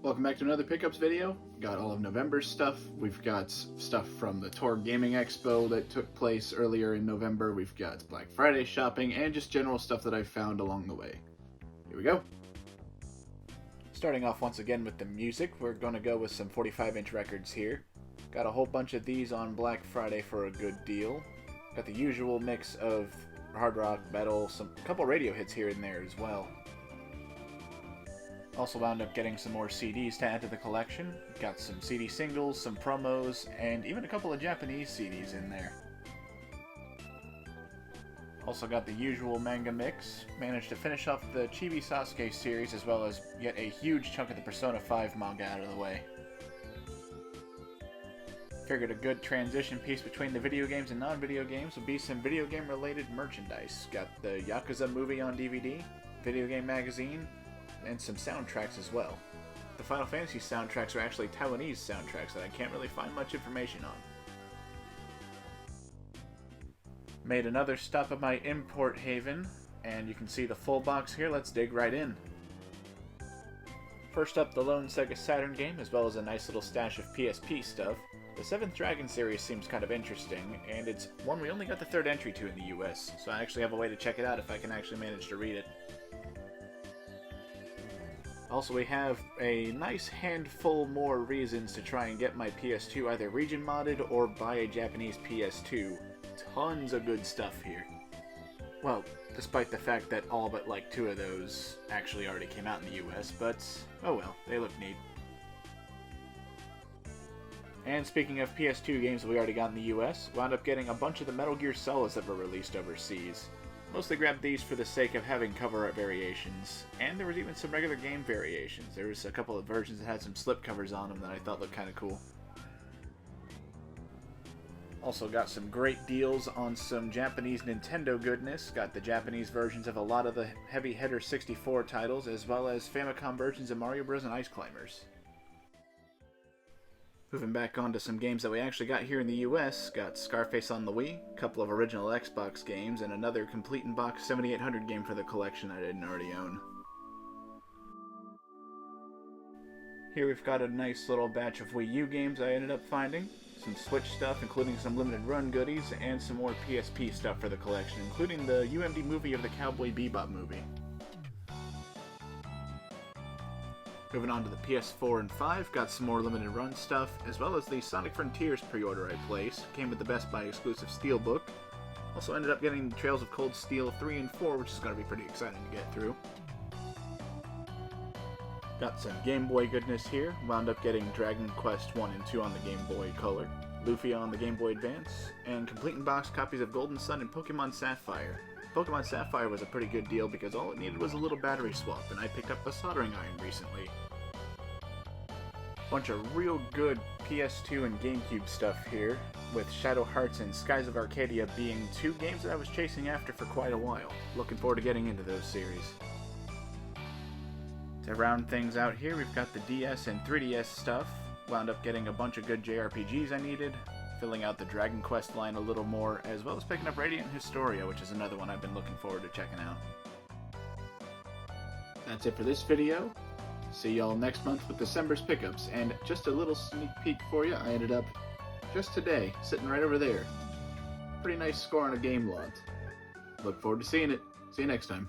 Welcome back to another pickups video. Got all of November's stuff. We've got stuff from the Tor Gaming Expo that took place earlier in November. We've got Black Friday shopping and just general stuff that I found along the way. Here we go. Starting off once again with the music, we're going to go with some 45-inch records here. Got a whole bunch of these on Black Friday for a good deal. Got the usual mix of hard rock, metal, a couple radio hits here and there as well. Also wound up getting some more CDs to add to the collection. Got some CD singles, some promos, and even a couple of Japanese CDs in there. Also got the usual manga mix. Managed to finish off the Chibi Sasuke series as well as get a huge chunk of the Persona 5 manga out of the way. Figured a good transition piece between the video games and non-video games would be some video game related merchandise. Got the Yakuza movie on DVD, video game magazine, and some soundtracks as well. The Final Fantasy soundtracks are actually Taiwanese soundtracks that I can't really find much information on. Made another stop at my import haven, and you can see the full box here. Let's dig right in. First up, the lone Sega Saturn game, as well as a nice little stash of PSP stuff. The 7th Dragon series seems kind of interesting, and it's one we only got the 3rd entry to in the US, so I actually have a way to check it out if I can actually manage to read it. Also, we have a nice handful more reasons to try and get my PS2 either region modded or buy a Japanese PS2. Tons of good stuff here. Well, despite the fact that all but like 2 of those actually already came out in the US, but oh well, they look neat. And speaking of PS2 games that we already got in the US, wound up getting a bunch of the Metal Gear Solids that were released overseas. Mostly grabbed these for the sake of having cover art variations, and there was even some regular game variations. There was a couple of versions that had some slip covers on them that I thought looked kind of cool. Also got some great deals on some Japanese Nintendo goodness. Got the Japanese versions of a lot of the Heavy Hitter 64 titles, as well as Famicom versions of Mario Bros. And Ice Climbers. Moving back on to some games that we actually got here in the US, got Scarface on the Wii, a couple of original Xbox games, and another complete in box 7800 game for the collection I didn't already own. Here we've got a nice little batch of Wii U games I ended up finding, some Switch stuff including some limited run goodies, and some more PSP stuff for the collection, including the UMD movie of the Cowboy Bebop movie. Moving on to the PS4 and 5, got some more limited run stuff, as well as the Sonic Frontiers pre-order I placed. Came with the Best Buy exclusive Steelbook. Also ended up getting Trails of Cold Steel 3 and 4, which is going to be pretty exciting to get through. Got some Game Boy goodness here. Wound up getting Dragon Quest 1 and 2 on the Game Boy Color, Luffy on the Game Boy Advance, and complete in box copies of Golden Sun and Pokemon Sapphire. Pokemon Sapphire was a pretty good deal because all it needed was a little battery swap, and I picked up a soldering iron recently. Bunch of real good PS2 and GameCube stuff here, with Shadow Hearts and Skies of Arcadia being 2 games that I was chasing after for quite a while. Looking forward to getting into those series. To round things out here, we've got the DS and 3DS stuff. Wound up getting a bunch of good JRPGs I needed, filling out the Dragon Quest line a little more, as well as picking up Radiant Historia, which is another one I've been looking forward to checking out. That's it for this video. See y'all next month with December's pickups, and just a little sneak peek for you, I ended up, just today, sitting right over there. Pretty nice score on a game lot. Look forward to seeing it. See you next time.